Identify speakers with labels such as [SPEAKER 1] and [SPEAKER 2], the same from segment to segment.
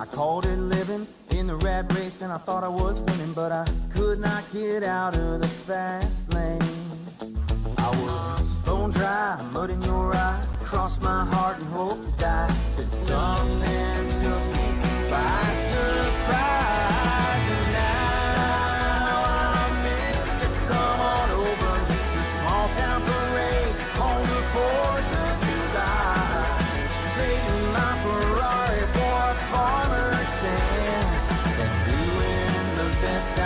[SPEAKER 1] I called it living in the rat race, and I thought I was winning, but I could not get out of the fast lane. I was bone dry, mud in your eye, crossed my heart and hoped to die. But something took me by surprise, and now I'm Mr. Come on over, Mr. Small Town Parade on the 4th of July. Trading my Ferrari for a farmer's hand and doing the best I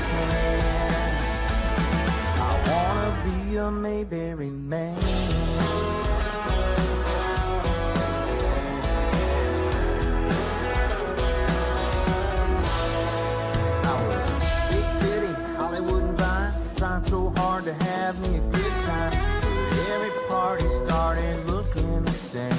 [SPEAKER 1] can. I wanna be a Mayberry man. Trying so hard to have me a good time, but every party started looking the same.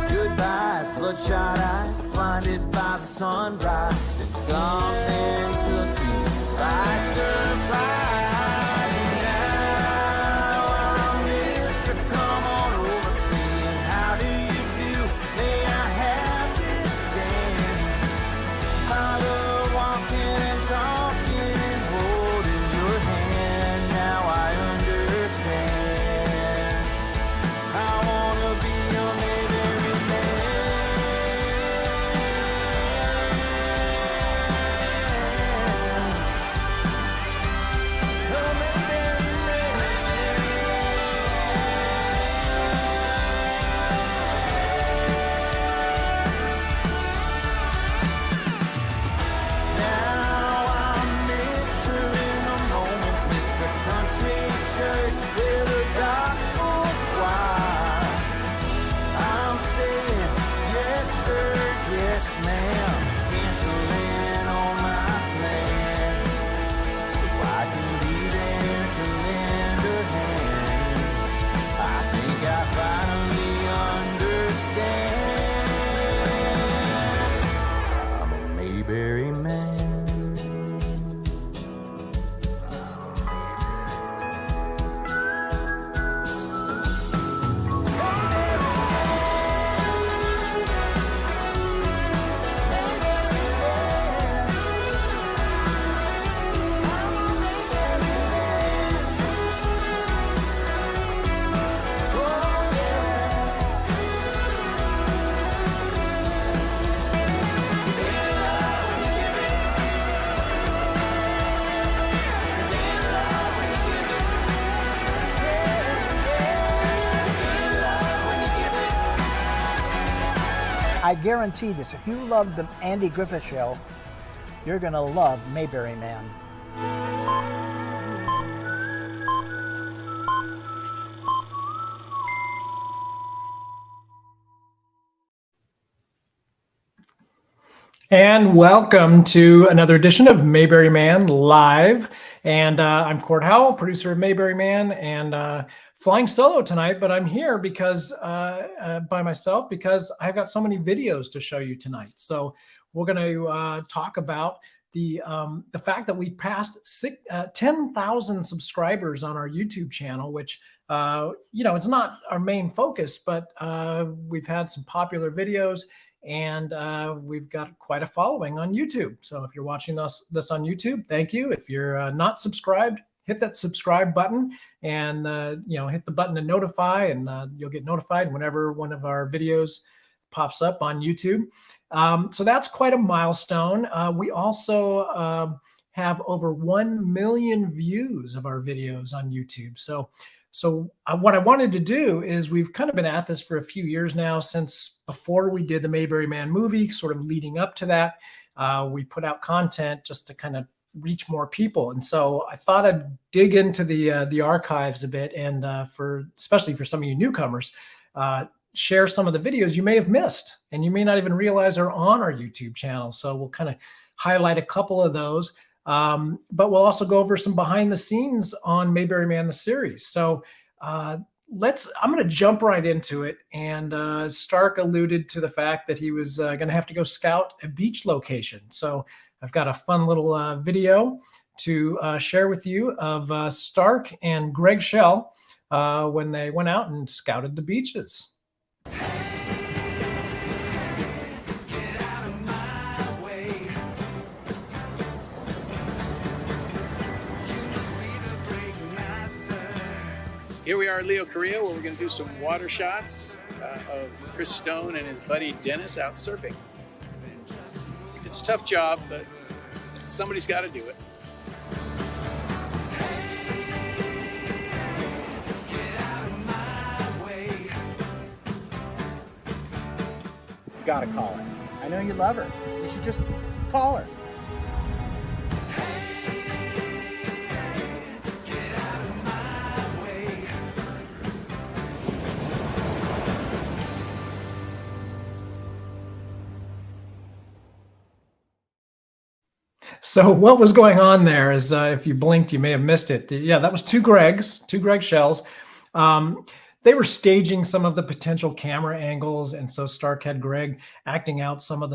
[SPEAKER 1] Goodbyes, bloodshot eyes, blinded by the sunrise, and something took me by surprise. And now I'm Mr. Come on over, saying how do you do? May I have this dance? I love walking and talking and holding your hand. Now I understand. I wanna be a Mayberry man. A Mayberry man. Now I'm Mr. in the moment, Mr. Country Church with a gospel choir. I'm saying yes sir, yes ma'am, canceling all my plans, so I can be there to lend a hand. I think I finally understand. I'm a Mayberry man.
[SPEAKER 2] I guarantee this, if you love the Andy Griffith Show, you're going to love Mayberry Man.
[SPEAKER 3] And welcome to another edition of Mayberry Man Live. And I'm Clint Howard, producer of Mayberry Man, and flying solo tonight. But I'm here because by myself because I've got so many videos to show you tonight. So we're going to talk about the fact that we passed 10,000 subscribers on our YouTube channel, which it's not our main focus, but we've had some popular videos. And we've got quite a following on YouTube. So if you're watching this on YouTube, thank you. If you're not subscribed, hit that subscribe button and hit the button to notify, and you'll get notified whenever one of our videos pops up on YouTube. So that's quite a milestone. We also have over 1 million views of our videos on YouTube. So what I wanted to do is, we've kind of been at this for a few years now, since before we did the Mayberry Man movie, sort of leading up to that. We put out content just to kind of reach more people. And so I thought I'd dig into the archives a bit, and especially for some of you newcomers, share some of the videos you may have missed and you may not even realize are on our YouTube channel. So we'll kind of highlight a couple of those. But we'll also go over some behind the scenes on Mayberry Man, the series. So I'm going to jump right into it. And Stark alluded to the fact that he was going to have to go scout a beach location. So I've got a fun little video to share with you of Stark and Greg Shell when they went out and scouted the beaches.
[SPEAKER 1] Get
[SPEAKER 4] Here we are at Leo Carrillo, where we're going to do some water shots of Chris Stone and his buddy Dennis out surfing. It's a tough job, but somebody's got to do it.
[SPEAKER 2] You gotta call her. I know you love her. You should just call her.
[SPEAKER 3] So what was going on there is, if you blinked, you may have missed it. Yeah, that was two Greg shells. They were staging some of the potential camera angles, and so Stark had Greg acting out some of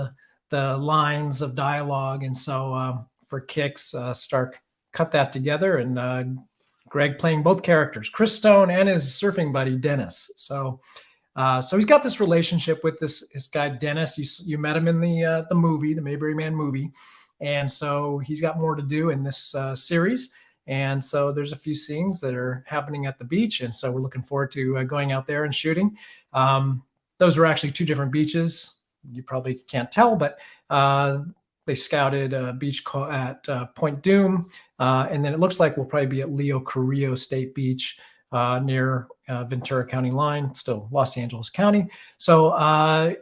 [SPEAKER 3] the lines of dialogue. And so for kicks, Stark cut that together, and Greg playing both characters, Chris Stone and his surfing buddy Dennis. So he's got this relationship with this guy Dennis. You met him in the movie, the Mayberry Man movie. And so he's got more to do in this series. And so there's a few scenes that are happening at the beach. And so we're looking forward to going out there and shooting. Those are actually two different beaches. You probably can't tell, but they scouted a beach at Point Doom. And then it looks like we'll probably be at Leo Carrillo State Beach near Ventura County line, still Los Angeles County. So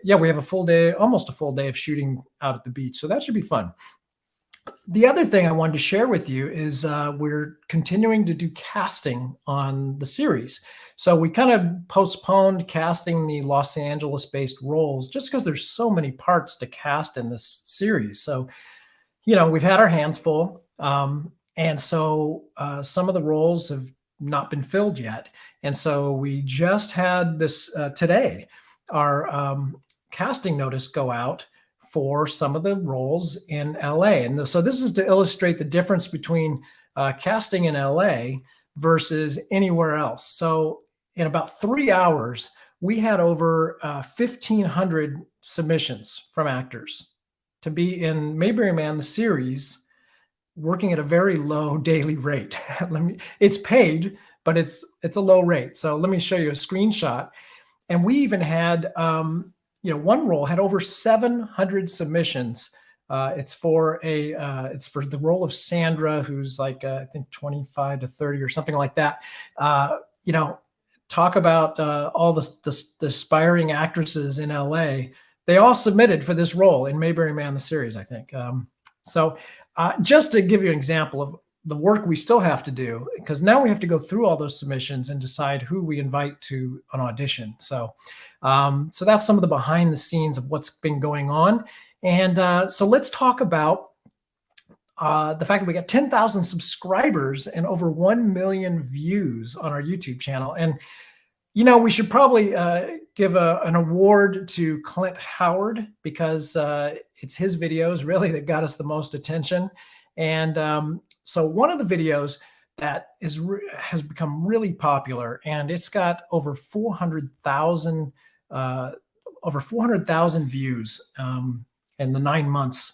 [SPEAKER 3] yeah, we have a full day, almost a full day of shooting out at the beach. So that should be fun. The other thing I wanted to share with you is we're continuing to do casting on the series. So we kind of postponed casting the Los Angeles-based roles just because there's so many parts to cast in this series. So, you know, we've had our hands full. And so some of the roles have not been filled yet. And so we just had this today, our casting notice go out for some of the roles in LA. And so this is to illustrate the difference between casting in LA versus anywhere else. So in about 3 hours, we had over 1,500 submissions from actors to be in Mayberry Man, the series, working at a very low daily rate. It's paid, but it's a low rate. So let me show you a screenshot. And we even had, one role had over 700 submissions. It's for the role of Sandra, who's like, I think 25 to 30 or something like that. Talk about all the aspiring actresses in LA. They all submitted for this role in Mayberry Man, the series, I think. So just to give you an example of the work we still have to do, because now we have to go through all those submissions and decide who we invite to an audition. So that's some of the behind the scenes of what's been going on. And so let's talk about the fact that we got 10,000 subscribers and over 1 million views on our YouTube channel. And, you know, we should probably give an award to Clint Howard, because it's his videos really that got us the most attention. And so one of the videos that has become really popular, and it's got over 400,000 views in the 9 months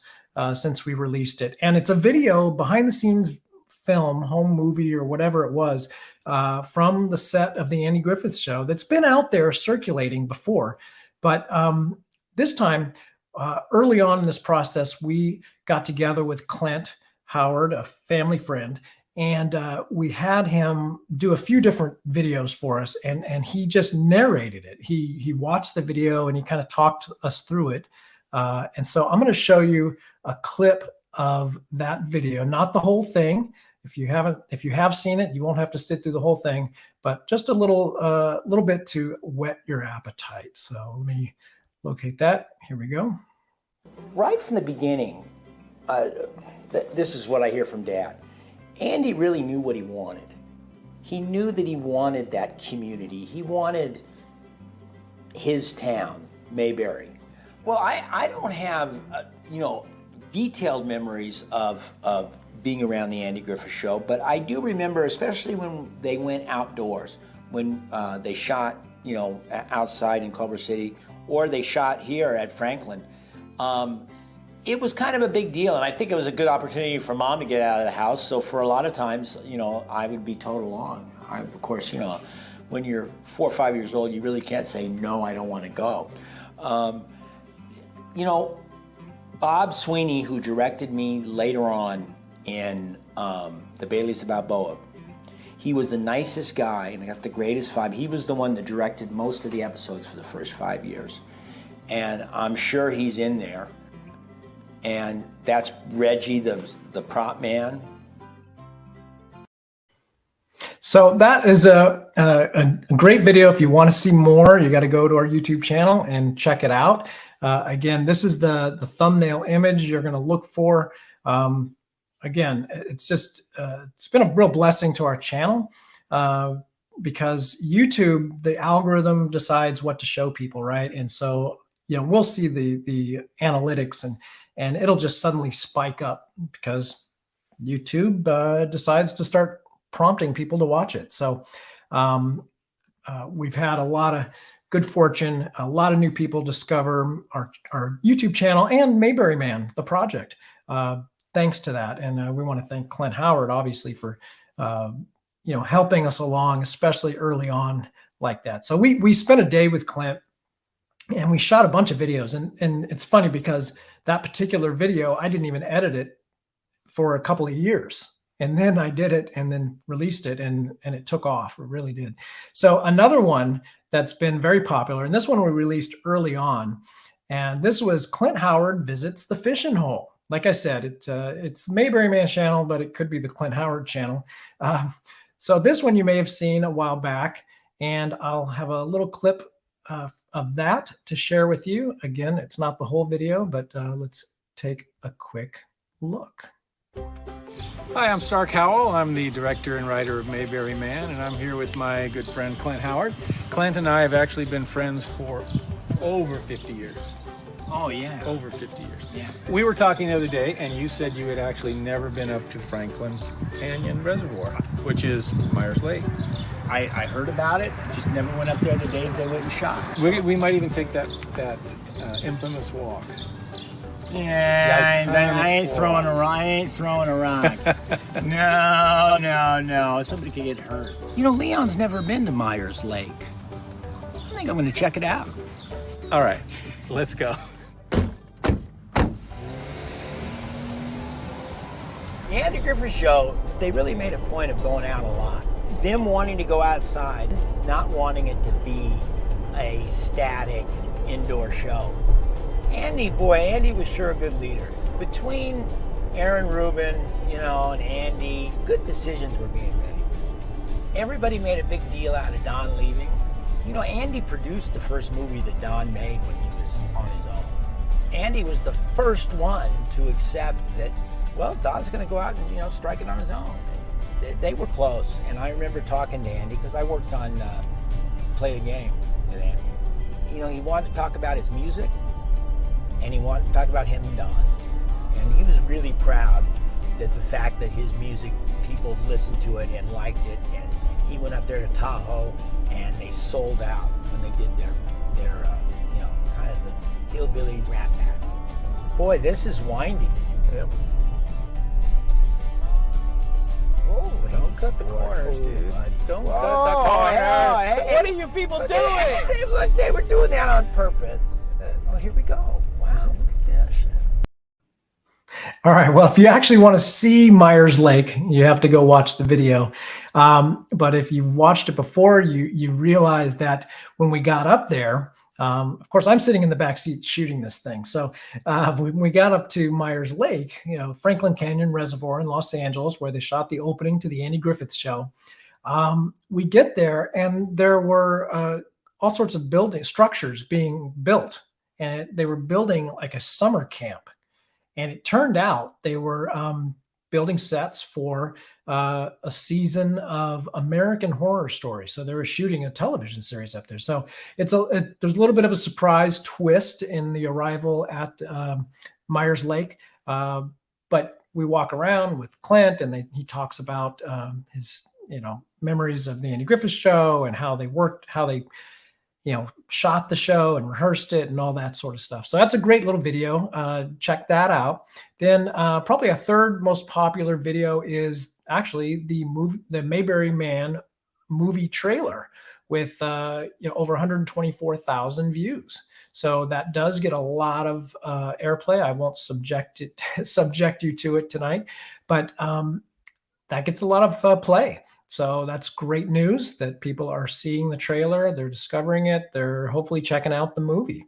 [SPEAKER 3] since we released it. And it's a video, behind the scenes film, home movie, or whatever it was, from the set of the Andy Griffith Show that's been out there circulating before. But this time, early on in this process, we got together with Clint Howard, a family friend, and we had him do a few different videos for us, and he just narrated it. He watched the video and he kind of talked us through it. And so I'm going to show you a clip of that video, not the whole thing. If you have seen it, you won't have to sit through the whole thing, but just a little bit to whet your appetite. So let me locate that. Here we go.
[SPEAKER 5] Right from the beginning, this is what I hear from Dad. Andy really knew what he wanted. He knew that he wanted that community. He wanted his town, Mayberry. Well, I don't have, detailed memories of being around the Andy Griffith Show, but I do remember, especially when they went outdoors, when they shot, outside in Culver City, or they shot here at Franklin. It was kind of a big deal, and I think it was a good opportunity for Mom to get out of the house. So for a lot of times, I would be towed along. Of course, you know, when you're 4 or 5 years old, you really can't say, no, I don't want to go. You know, Bob Sweeney, who directed me later on in The Baileys of Balboa, he was the nicest guy and got the greatest vibe. He was the one that directed most of the episodes for the first 5 years. And I'm sure he's in there. And that's Reggie, the prop man.
[SPEAKER 3] So that is a great video. If you want to see more, you got to go to our YouTube channel and check it out. Again, this is the thumbnail image you're going to look for. Again, it's just it's been a real blessing to our channel because YouTube, the algorithm decides what to show people, right? And so, you know, we'll see the analytics and it'll just suddenly spike up because YouTube decides to start prompting people to watch it. So we've had a lot of good fortune, a lot of new people discover our YouTube channel and Mayberry Man, the project, thanks to that. And we want to thank Clint Howard, obviously, for you know, helping us along, especially early on like that. So we spent a day with Clint and we shot a bunch of videos. And it's funny because that particular video, I didn't even edit it for a couple of years. And then I did it and then released it and it took off. It really did. So another one that's been very popular, and this one we released early on, and this was Clint Howard Visits the Fishing Hole. Like I said, it's the Mayberry Man channel, but it could be the Clint Howard channel. So this one you may have seen a while back, and I'll have a little clip of that to share with you. Again, it's not the whole video, but let's take a quick look.
[SPEAKER 6] Hi, I'm Stark Howell. I'm the director and writer of Mayberry Man, and I'm here with my good friend Clint Howard. Clint and I have actually been friends for over 50 years.
[SPEAKER 5] Oh, yeah.
[SPEAKER 6] Over 50 years.
[SPEAKER 5] Yeah.
[SPEAKER 6] We were talking the other day, and you said you had actually never been up to Franklin Canyon Reservoir, which is Myers Lake.
[SPEAKER 5] I heard about it, just never went up there the days they went and shot.
[SPEAKER 6] We might even take that infamous walk.
[SPEAKER 5] Yeah, I ain't throwing a rock. No. Somebody could get hurt. You know, Leon's never been to Myers Lake. I think I'm going to check it out.
[SPEAKER 6] All right, let's go.
[SPEAKER 5] The Andy Griffith Show, they really made a point of going out a lot. Them wanting to go outside, not wanting it to be a static indoor show. Andy was sure a good leader. Between Aaron Rubin, you know, and Andy, good decisions were being made. Everybody made a big deal out of Don leaving. You know, Andy produced the first movie that Don made when he was on his own. Andy was the first one to accept that, well, Don's going to go out and, you know, strike it on his own. They were close, and I remember talking to Andy because I worked on Play the Game with Andy. You know, he wanted to talk about his music, and he wanted to talk about him and Don. And he was really proud that the fact that his music, people listened to it and liked it, and he went up there to Tahoe, and they sold out when they did their you know, kind of the hillbilly rat pack. Boy, this is windy.
[SPEAKER 6] Yep.
[SPEAKER 5] Oh,
[SPEAKER 6] Don't cut the corners, dude. Don't cut the corners.
[SPEAKER 5] Hey,
[SPEAKER 6] What are you people doing?
[SPEAKER 5] They were doing that on purpose. Oh, here we go. Wow, look at this.
[SPEAKER 3] All right. Well, if you actually want to see Myers Lake, you have to go watch the video. But if you've watched it before, you realize that when we got up there, of course, I'm sitting in the back seat shooting this thing. So when we got up to Myers Lake, you know, Franklin Canyon Reservoir in Los Angeles, where they shot the opening to the Andy Griffith Show, we get there and there were all sorts of building structures being built, and they were building like a summer camp. And it turned out they were building sets for a season of American Horror Story. So they were shooting a television series up there. So there's a little bit of a surprise twist in the arrival at Myers Lake. But we walk around with Clint, and he talks about his memories of the Andy Griffith Show and how they worked, how they shot the show and rehearsed it and all that sort of stuff. So that's a great little video. Check that out. Then probably a third most popular video is actually the Mayberry Man movie trailer with over 124,000 views. So that does get a lot of airplay. I won't subject you to it tonight, but that gets a lot of play. So that's great news that people are seeing the trailer, they're discovering it, they're hopefully checking out the movie.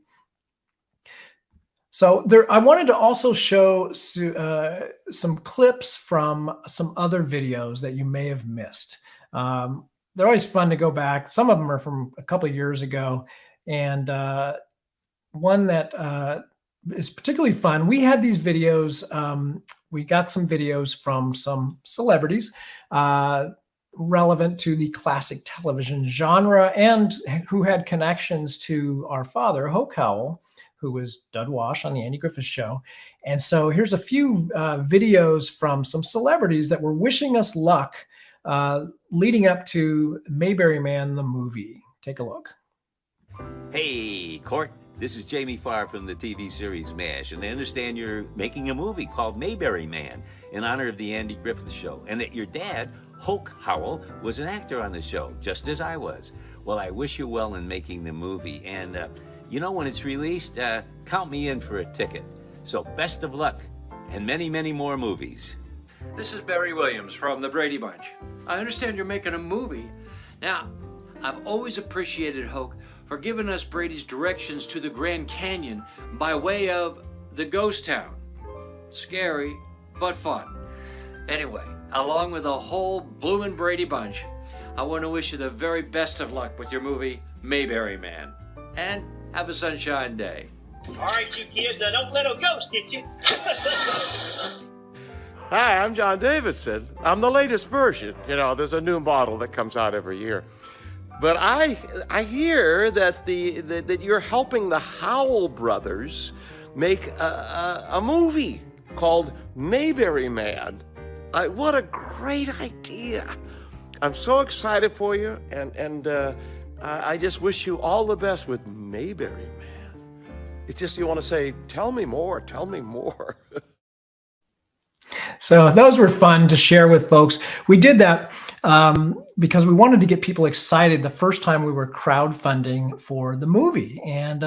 [SPEAKER 3] So I wanted to also show some clips from some other videos that you may have missed. They're always fun to go back. Some of them are from a couple of years ago. And one that is particularly fun, we had these videos, we got some videos from some celebrities relevant to the classic television genre and who had connections to our father, Hoke Howell, who was Dud Wash on the Andy Griffith Show. And so here's a few videos from some celebrities that were wishing us luck leading up to Mayberry Man, the movie. Take a look.
[SPEAKER 7] Hey, Court. This is Jamie Farr from the TV series MASH, and I understand you're making a movie called Mayberry Man in honor of the Andy Griffith Show, and that your dad, Hoke Howell, was an actor on the show, just as I was. Well, I wish you well in making the movie, and when it's released, count me in for a ticket. So best of luck, and many, many more movies.
[SPEAKER 8] This is Barry Williams from the Brady Bunch. I understand you're making a movie. Now, I've always appreciated Hoke for giving us Brady's directions to the Grand Canyon by way of the ghost town. Scary, but fun. Anyway, along with the whole bloomin' Brady Bunch, I want to wish you the very best of luck with your movie, Mayberry Man. And have a sunshine day.
[SPEAKER 9] All right, you kids, don't let a ghost get you.
[SPEAKER 10] Hi, I'm John Davidson. I'm the latest version. There's a new model that comes out every year. But I hear that that you're helping the Howell brothers make a movie called Mayberry Man. What a great idea! I'm so excited for you, and I just wish you all the best with Mayberry Man. It's just you want to say, tell me more, tell me more.
[SPEAKER 3] So those were fun to share with folks. We did that because we wanted to get people excited the first time we were crowdfunding for the movie. And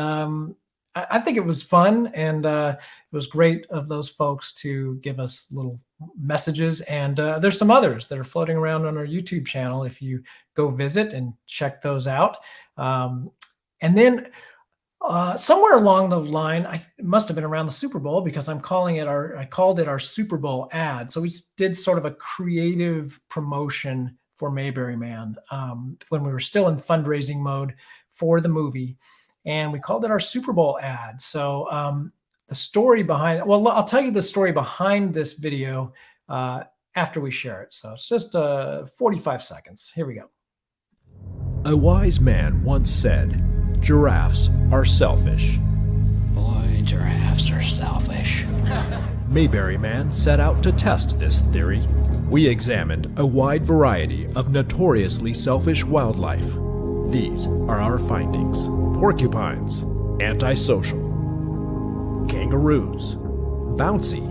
[SPEAKER 3] I think it was fun, and it was great of those folks to give us little messages. And there's some others that are floating around on our YouTube channel if you go visit and check those out. And then somewhere along the line, it must have been around the Super Bowl, because I called it our Super Bowl ad. So we did sort of a creative promotion for Mayberry Man when we were still in fundraising mode for the movie, and we called it our Super Bowl ad. So the story behind it, well, I'll tell you the story behind this video after we share it. So it's just 45 seconds. Here we go.
[SPEAKER 11] A wise man once said, "Giraffes are selfish."
[SPEAKER 12] Boy, giraffes are selfish.
[SPEAKER 11] Mayberry Man set out to test this theory. We examined a wide variety of notoriously selfish wildlife. These are our findings. Porcupines, antisocial. Kangaroos, bouncy.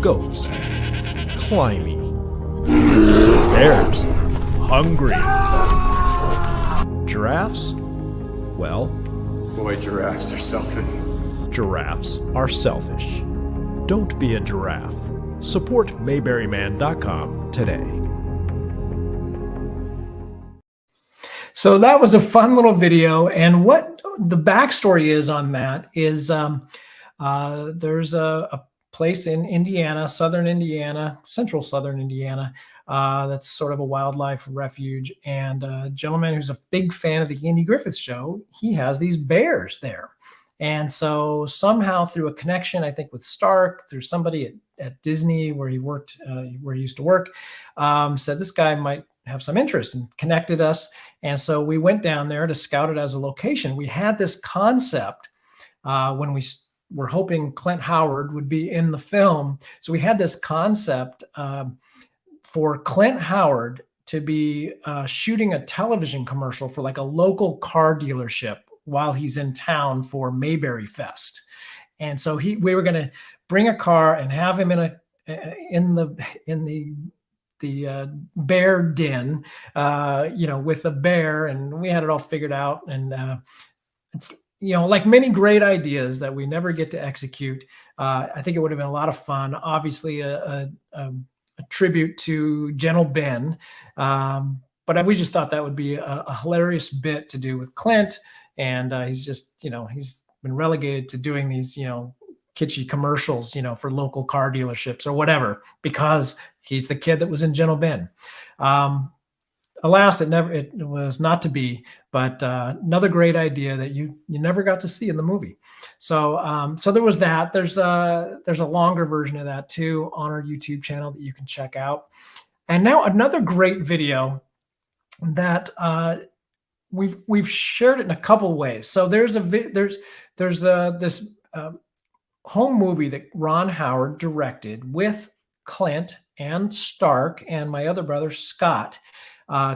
[SPEAKER 11] Goats, climby. Bears, hungry. Giraffes? Well,
[SPEAKER 13] boy, giraffes are selfish.
[SPEAKER 11] Giraffes are selfish. Don't be a giraffe. Support mayberryman.com today.
[SPEAKER 3] So that was a fun little video. And what the backstory is on that is there's a place in Indiana, central southern Indiana, that's sort of a wildlife refuge. And a gentleman who's a big fan of the Andy Griffith Show, he has these bears there. And so somehow through a connection, I think with Stark, through somebody at Disney where he worked, where he used to work, said this guy might have some interest, and connected us. And so we went down there to scout it as a location. We had this concept when we were hoping Clint Howard would be in the film. So we had this concept for Clint Howard to be shooting a television commercial for like a local car dealership while he's in town for Mayberry Fest. And so we were going to bring a car and have him in the bear den, with the bear, and we had it all figured out. And it's, like many great ideas that we never get to execute. I think it would have been a lot of fun. Obviously, a tribute to Gentle Ben. But we just thought that would be a hilarious bit to do with Clint. And he's just, he's been relegated to doing these, kitschy commercials, for local car dealerships or whatever, because he's the kid that was in Gentle Ben. Alas, it was not to be, but another great idea that you never got to see in the movie. So there was that. There's a longer version of that too on our YouTube channel that you can check out. And now another great video that we've shared it in a couple of ways. So there's this home movie that Ron Howard directed with Clint and Stark and my other brother Scott,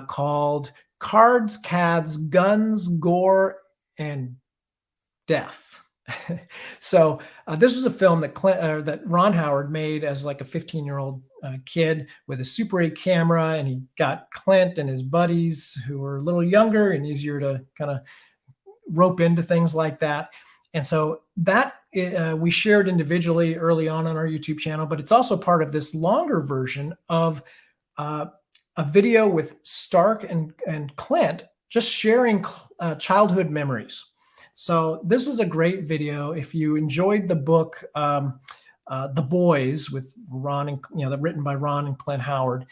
[SPEAKER 3] called Cards, Cads, Guns, Gore, and Death. So this was a film that Ron Howard made as like a 15-year-old kid with a Super 8 camera, and he got Clint and his buddies who were a little younger and easier to kind of rope into things like that. And so that we shared individually early on our YouTube channel, but it's also part of this longer version of a video with Stark and Clint just sharing childhood memories. So this is a great video. If you enjoyed the book, The Boys, with Ron and, written by Ron and Clint Howard,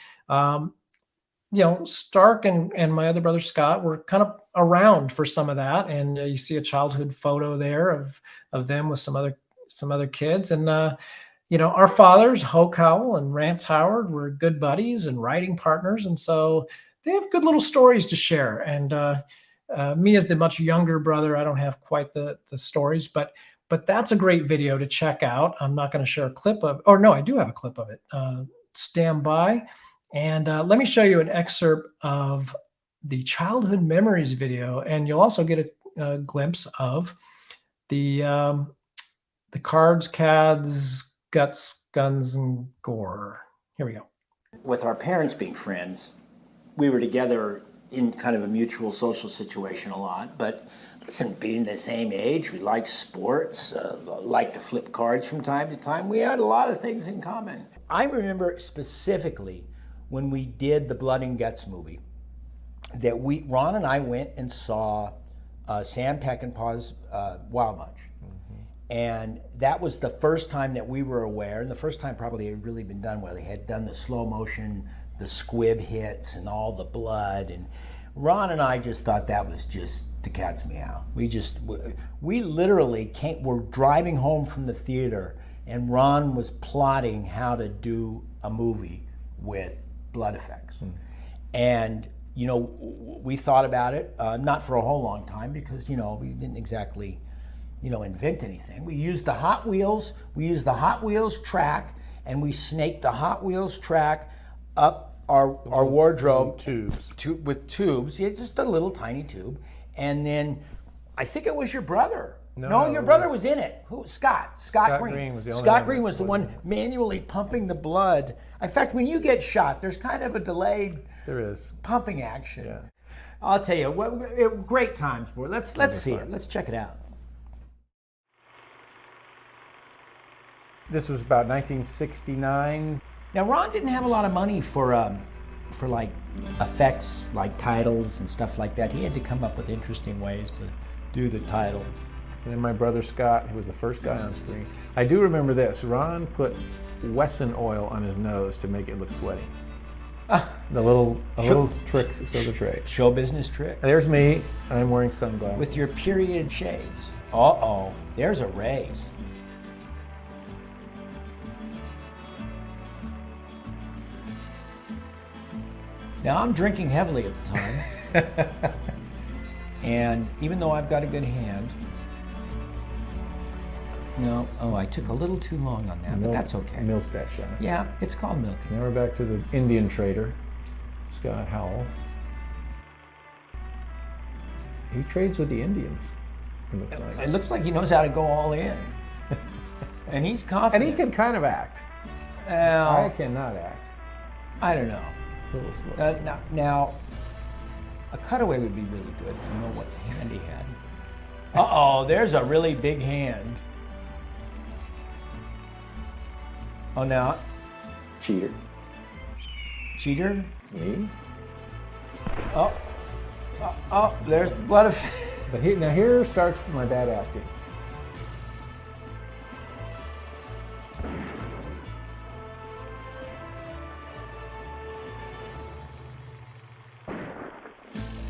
[SPEAKER 3] Stark and my other brother Scott were kind of around for some of that. And you see a childhood photo there of them with some other kids. And, our fathers, Hoke Howell and Rance Howard, were good buddies and writing partners. And so they have good little stories to share. And me as the much younger brother, I don't have quite the stories, but that's a great video to check out. I'm not going to share a clip of, or no, I do have a clip of it. Stand by. And let me show you an excerpt of the childhood memories video. And you'll also get a glimpse of the Cards, Cads, Guts, Guns, and Gore. Here we go.
[SPEAKER 5] With our parents being friends, we were together in kind of a mutual social situation a lot. But listen, being the same age, we liked sports, liked to flip cards from time to time. We had a lot of things in common. I remember specifically when we did the Blood and Guts movie, that Ron and I went and saw Sam Peckinpah's Wild Bunch. And that was the first time that we were aware, and the first time probably it had really been done where they had done the slow motion, the squib hits and all the blood. And Ron and I just thought that was just the cat's meow. We literally were driving home from the theater, and Ron was plotting how to do a movie with blood effects. And we thought about it, not for a whole long time, because we didn't exactly invent anything. We used the Hot Wheels track, and we snaked the Hot Wheels track up our wardrobe with tubes. Yeah, just a little tiny tube. And then I think it was your brother. No, your brother was in it. Who? Scott Green was the only Scott Green was the one manually pumping the blood. In fact, when you get shot, there's kind of a delayed pumping action. Yeah. I'll tell you, great times, boy. Let's see it. Let's check it out.
[SPEAKER 6] This was about 1969.
[SPEAKER 5] Now, Ron didn't have a lot of money for like effects, like titles and stuff like that. He had to come up with interesting ways to do the titles.
[SPEAKER 6] And then my brother Scott, who was the first guy on screen. I do remember this. Ron put Wesson oil on his nose to make it look sweaty. A little trick of the trade.
[SPEAKER 5] Show business trick.
[SPEAKER 6] There's me. I'm wearing sunglasses.
[SPEAKER 5] With your period shades. Uh-oh. There's a raise. Now, I'm drinking heavily at the time, and even though I've got a good hand, I took a little too long on that, but that's okay.
[SPEAKER 6] Milk that shot.
[SPEAKER 5] Yeah, it's called milking.
[SPEAKER 6] Now we're back to the Indian trader, Scott Howell. He trades with the Indians, it looks like.
[SPEAKER 5] It looks like he knows how to go all in, and he's confident.
[SPEAKER 6] And he can kind of act. I cannot act.
[SPEAKER 5] I don't know.
[SPEAKER 6] A little slow.
[SPEAKER 5] Now, a cutaway would be really good to know what hand he had. Uh-oh, there's a really big hand. Oh, now.
[SPEAKER 6] Cheater.
[SPEAKER 5] Cheater?
[SPEAKER 6] Me?
[SPEAKER 5] Oh, there's the blood of...
[SPEAKER 6] But now here starts my bad acting.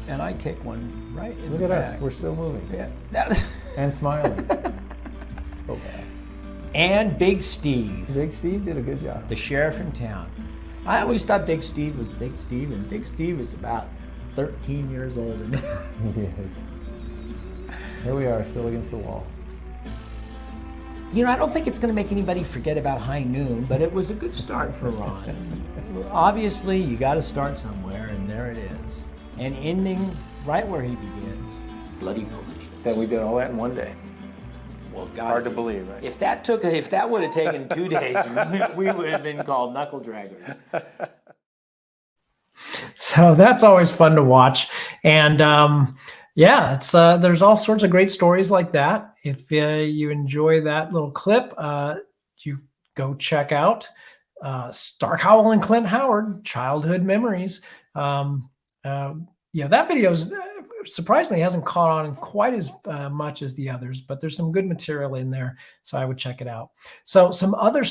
[SPEAKER 5] And I take one right in
[SPEAKER 6] Look
[SPEAKER 5] the
[SPEAKER 6] at
[SPEAKER 5] back.
[SPEAKER 6] us. We're still moving.
[SPEAKER 5] Yeah.
[SPEAKER 6] And smiling. So bad.
[SPEAKER 5] And Big Steve.
[SPEAKER 6] Big Steve did a good job.
[SPEAKER 5] The sheriff in town. I always thought Big Steve was Big Steve, and Big Steve is about 13 years older now.
[SPEAKER 6] He is. Here we are, still against the wall.
[SPEAKER 5] You know, I don't think it's going to make anybody forget about High Noon, but it was a good start for Ron. Obviously, you got to start somewhere, and there it is. And ending right where he begins, Bloody Village.
[SPEAKER 6] That we did all that in one day.
[SPEAKER 5] Well, God,
[SPEAKER 6] Hard to believe, right?
[SPEAKER 5] If that would have taken 2 days, we would have been called knuckle draggers.
[SPEAKER 3] So that's always fun to watch. And yeah, it's there's all sorts of great stories like that. If you enjoy that little clip, you go check out Stark Howell and Clint Howard, Childhood Memories. Yeah, that video surprisingly hasn't caught on quite as much as the others, but there's some good material in there, so I would check it out. So some other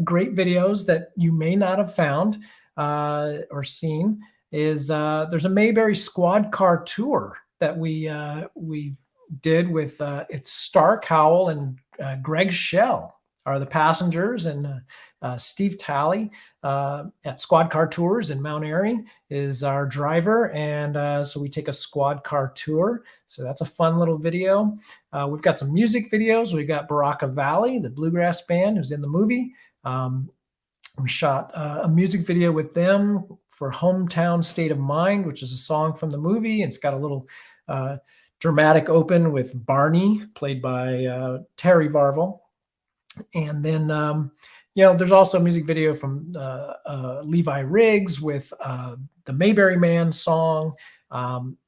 [SPEAKER 3] great videos that you may not have found or seen is there's a Mayberry squad car tour that we did with it's Stark Howell and Greg Shell are the passengers, and Steve Talley at Squad Car Tours in Mount Airy is our driver, and so we take a squad car tour. So that's a fun little video. We've got some music videos. We've got Baraka Valley, the bluegrass band who's in the movie. We shot a music video with them for Hometown State of Mind, which is a song from the movie. And it's got a little dramatic open with Barney, played by Terry Varvel. And then, you know, there's also a music video from Levi Riggs with the Mayberry Man song.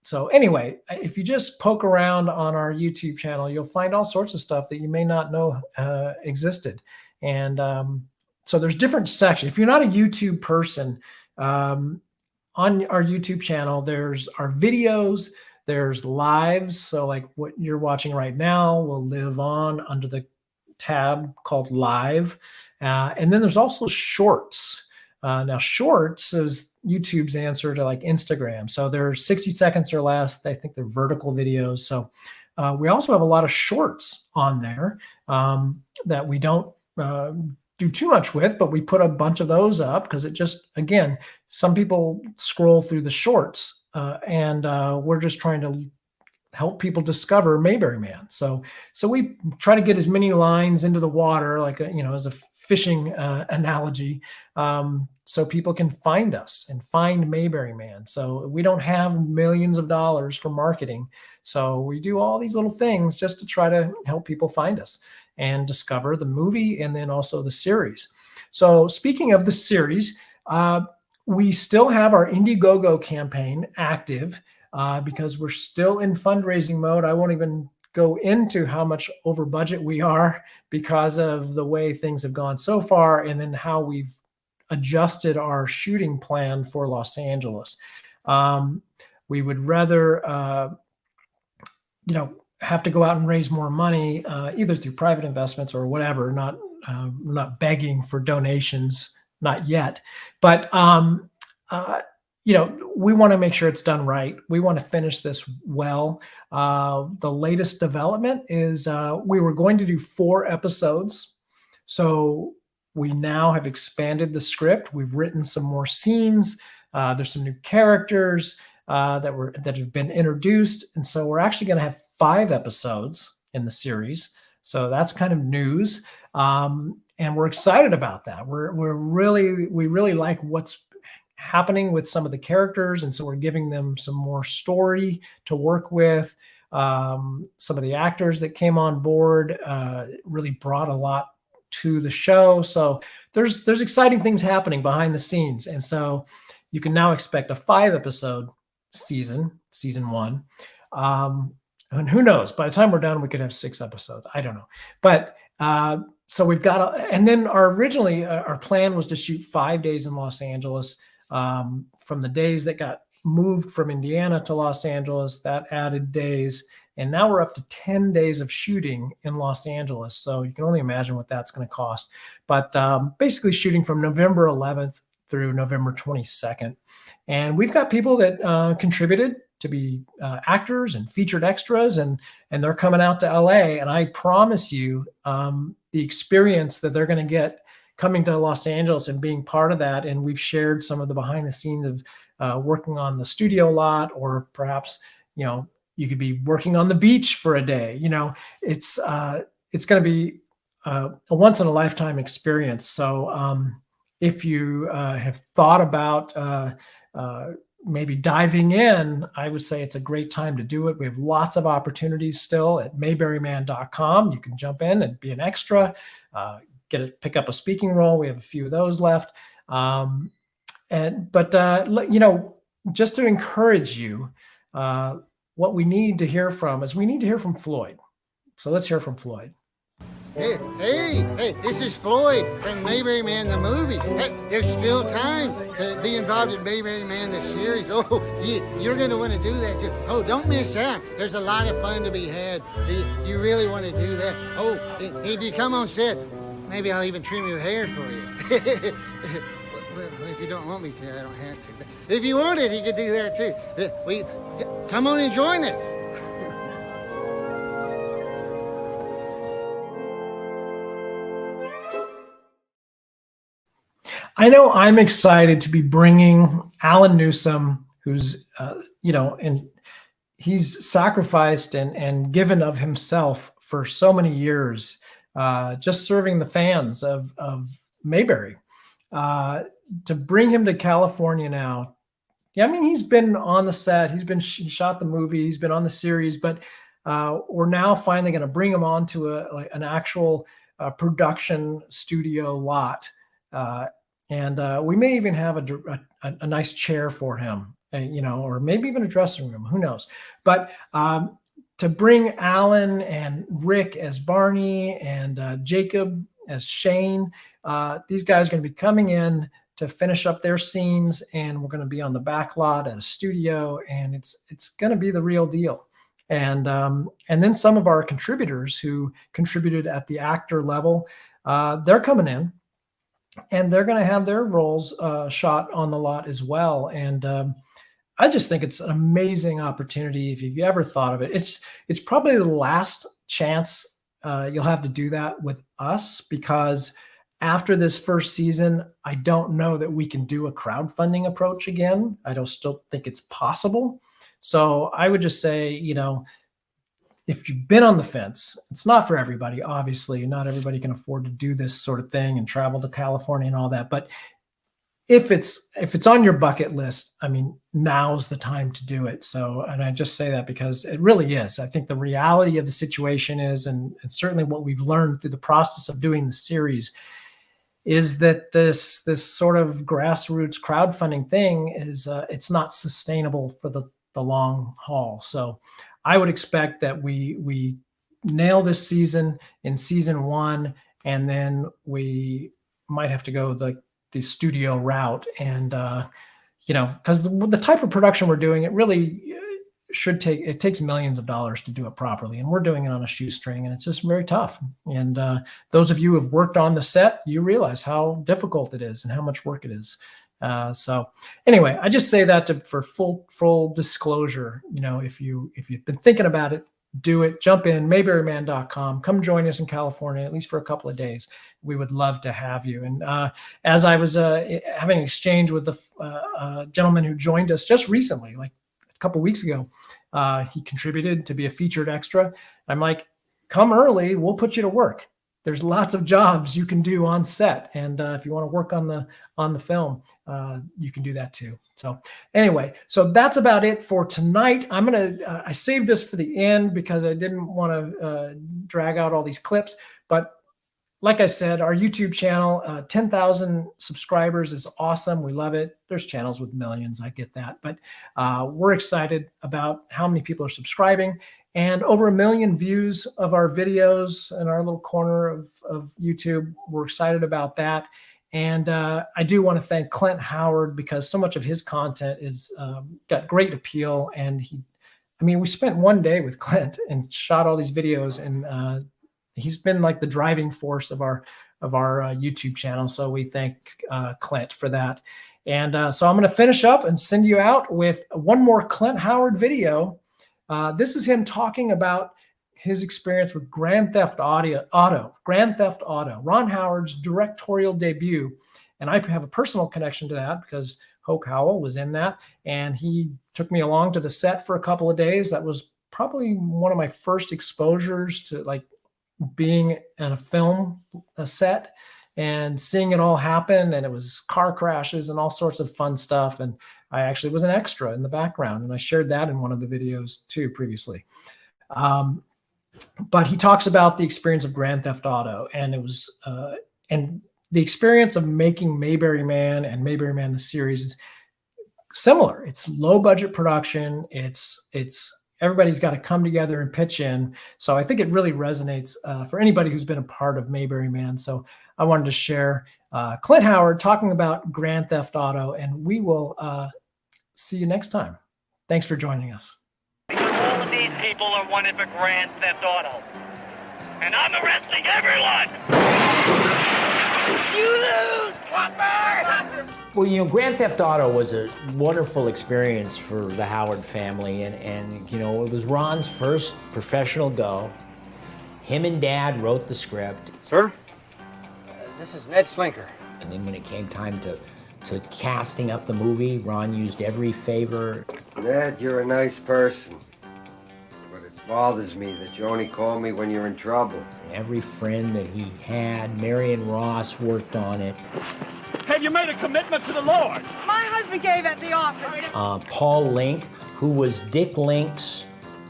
[SPEAKER 3] So anyway, if you just poke around on our YouTube channel, you'll find all sorts of stuff that you may not know existed. And so there's different sections. If you're not a YouTube person, on our YouTube channel, there's our videos, there's lives. So like what you're watching right now will live on under the tab called Live. And then there's also Shorts. Now Shorts is YouTube's answer to like Instagram. So they're 60 seconds or less. I think they're vertical videos. So we also have a lot of shorts on there that we don't do too much with, but we put a bunch of those up because it just, again, some people scroll through the shorts and we're just trying to help people discover Mayberry Man. So we try to get as many lines into the water, like, as a fishing analogy, so people can find us and find Mayberry Man. So we don't have millions of dollars for marketing. So we do all these little things just to try to help people find us and discover the movie and then also the series. So speaking of the series, we still have our Indiegogo campaign active because we're still in fundraising mode. I won't even go into how much over budget we are because of the way things have gone so far and then how we've adjusted our shooting plan for Los Angeles. We would rather, have to go out and raise more money, either through private investments or whatever, not begging for donations, not yet. But, we want to make sure it's done right. We want to finish this well. The latest development is we were going to do 4 episodes. So we now have expanded the script. We've written some more scenes. There's some new characters that have been introduced. And so we're actually going to have 5 episodes in the series. So that's kind of news. And we're excited about that. We really like what's happening with some of the characters. And so we're giving them some more story to work with. Some of the actors that came on board really brought a lot to the show. So there's exciting things happening behind the scenes. And so you can now expect a 5-episode season 1. And who knows, by the time we're done, we could have 6 episodes. I don't know. But so we've got, and then originally our plan was to shoot 5 days in Los Angeles. From the days that got moved from Indiana to Los Angeles, that added days. And now we're up to 10 days of shooting in Los Angeles. So you can only imagine what that's going to cost. But basically shooting from November 11th through November 22nd. And we've got people that contributed to be actors and featured extras, and they're coming out to LA. And I promise you the experience that they're going to get coming to Los Angeles and being part of that. And we've shared some of the behind the scenes of working on the studio lot, or perhaps, you could be working on the beach for a day. It's going to be a once in a lifetime experience. So if you have thought about maybe diving in, I would say it's a great time to do it. We have lots of opportunities still at mayberryman.com. You can jump in and be an extra, pick up a speaking role. We have a few of those left. Just to encourage you, what we need to hear from Floyd. So let's hear from Floyd.
[SPEAKER 14] Hey, this is Floyd from Mayberry Man the movie. Hey, there's still time to be involved in Mayberry Man the series. Oh, you're going to want to do that too. Oh, don't miss out. There's a lot of fun to be had. You really want to do that. Oh, if you come on set, maybe I'll even trim your hair for you. Well, if you don't want me to, I don't have to. But if you want it, you could do that too. Come on and join us.
[SPEAKER 3] I know I'm excited to be bringing Alan Newsome, who's, and he's sacrificed and given of himself for so many years, just serving the fans of Mayberry. To bring him to California now. Yeah, I mean, he's been on the set, he shot the movie, he's been on the series, but we're now finally going to bring him onto an actual production studio lot. And we may even have a nice chair for him, or maybe even a dressing room, who knows. But to bring Alan and Rick as Barney and Jacob as Shane, these guys are going to be coming in to finish up their scenes, and we're going to be on the back lot at a studio, and it's going to be the real deal. And then some of our contributors who contributed at the actor level, they're coming in, and they're going to have their roles shot on the lot as well. And I just think it's an amazing opportunity. If you've ever thought of it, it's probably the last chance you'll have to do that with us, because after this first season, I don't know that we can do a crowdfunding approach again. I don't still think it's possible. So I would just say, if you've been on the fence, it's not for everybody. Obviously, not everybody can afford to do this sort of thing and travel to California and all that. But if it's on your bucket list, I mean, now's the time to do it. So, and I just say that because it really is. I think the reality of the situation is, and certainly what we've learned through the process of doing the series, is that this sort of grassroots crowdfunding thing is it's not sustainable for the long haul. So I would expect that we nail this season in season 1, and then we might have to go the studio route. And because the type of production we're doing, it really takes millions of dollars to do it properly, and we're doing it on a shoestring, and it's just very tough. And those of you who have worked on the set, you realize how difficult it is and how much work it is. So anyway, I just say that for full disclosure. If you've been thinking about it, do it. Jump in, mayberryman.com. Come join us in California, at least for a couple of days. We would love to have you. And as I was having an exchange with the gentleman who joined us just recently, like a couple of weeks ago, he contributed to be a featured extra. I'm like, come early, we'll put you to work. There's lots of jobs you can do on set. And if you want to work on the film, you can do that too. So anyway, so that's about it for tonight. I saved this for the end because I didn't want to drag out all these clips, but like I said, our YouTube channel, 10,000 subscribers is awesome. We love it. There's channels with millions, I get that. But we're excited about how many people are subscribing, and over 1 million views of our videos in our little corner of YouTube. We're excited about that. And I do want to thank Clint Howard, because so much of his content is got great appeal. And we spent one day with Clint and shot all these videos, and he's been like the driving force of our YouTube channel. So we thank Clint for that. And so I'm going to finish up and send you out with one more Clint Howard video. This is him talking about his experience with Grand Theft Auto, Ron Howard's directorial debut. And I have a personal connection to that because Hoke Howell was in that, and he took me along to the set for a couple of days. That was probably one of my first exposures to like being in a film, a set, and seeing it all happen. And it was car crashes and all sorts of fun stuff. And I actually was an extra in the background, and I shared that in one of the videos too previously. But he talks about the experience of Grand Theft Auto, and it was and the experience of making Mayberry Man and Mayberry Man the series is similar. It's low budget production. It's everybody's got to come together and pitch in. So I think it really resonates for anybody who's been a part of Mayberry Man. So I wanted to share Clint Howard talking about Grand Theft Auto, and we will see you next time. Thanks for joining us.
[SPEAKER 15] All of these people are wanted for Grand Theft Auto. And I'm arresting everyone! You lose, Copper!
[SPEAKER 5] Well, Grand Theft Auto was a wonderful experience for the Howard family, and it was Ron's first professional go. Him and Dad wrote the script.
[SPEAKER 16] Sir, this is Ned Slinker.
[SPEAKER 5] And then when it came time to casting up the movie, Ron used every favor.
[SPEAKER 16] Ned, you're a nice person. But it bothers me that you only call me when you're in trouble.
[SPEAKER 5] Every friend that he had, Marion Ross worked on it.
[SPEAKER 15] Have you made a commitment to the Lord?
[SPEAKER 17] My husband gave at the office.
[SPEAKER 5] Paul Link, who was Dick Link's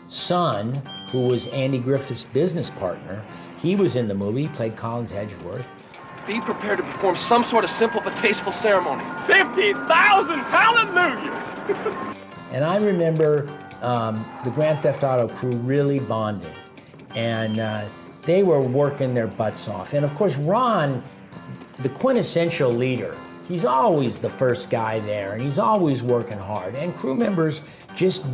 [SPEAKER 5] son, who was Andy Griffith's business partner, he was in the movie. He played Collins Hedgeworth.
[SPEAKER 18] Be prepared to perform some sort of simple but tasteful ceremony.
[SPEAKER 15] 50,000 hallelujahs!
[SPEAKER 5] And I remember the Grand Theft Auto crew really bonding. And they were working their butts off. And of course, Ron, the quintessential leader, he's always the first guy there, and he's always working hard. And crew members just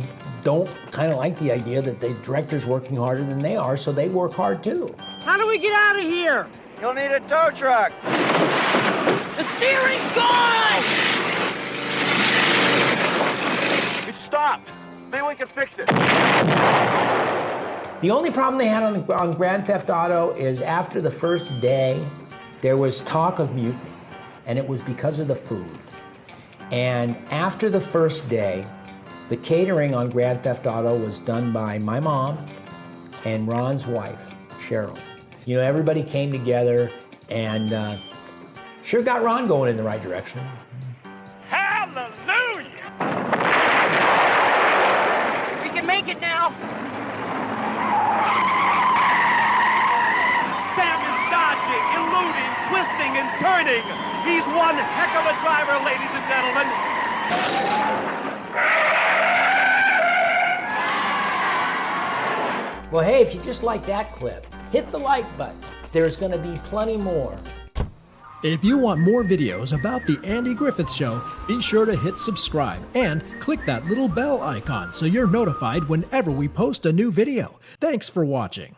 [SPEAKER 5] don't kind of like the idea that the director's working harder than they are, so they work hard too.
[SPEAKER 17] How do we get out of here?
[SPEAKER 16] You'll need a tow truck.
[SPEAKER 17] The steering's gone!
[SPEAKER 15] It stopped. Maybe we can fix it.
[SPEAKER 5] The only problem they had on Grand Theft Auto is after the first day, there was talk of mutiny, and it was because of the food. And after the first day, the catering on Grand Theft Auto was done by my mom and Ron's wife, Cheryl. Everybody came together and sure got Ron going in the right direction.
[SPEAKER 15] Hallelujah!
[SPEAKER 17] We can make it now.
[SPEAKER 15] Samuel dodging, eluding, twisting, and turning. He's one heck of a driver, ladies and gentlemen.
[SPEAKER 5] Well, hey, if you just like that clip, hit the like button. There's going to be plenty more.
[SPEAKER 11] If you want more videos about The Andy Griffith Show, be sure to hit subscribe and click that little bell icon so you're notified whenever we post a new video. Thanks for watching.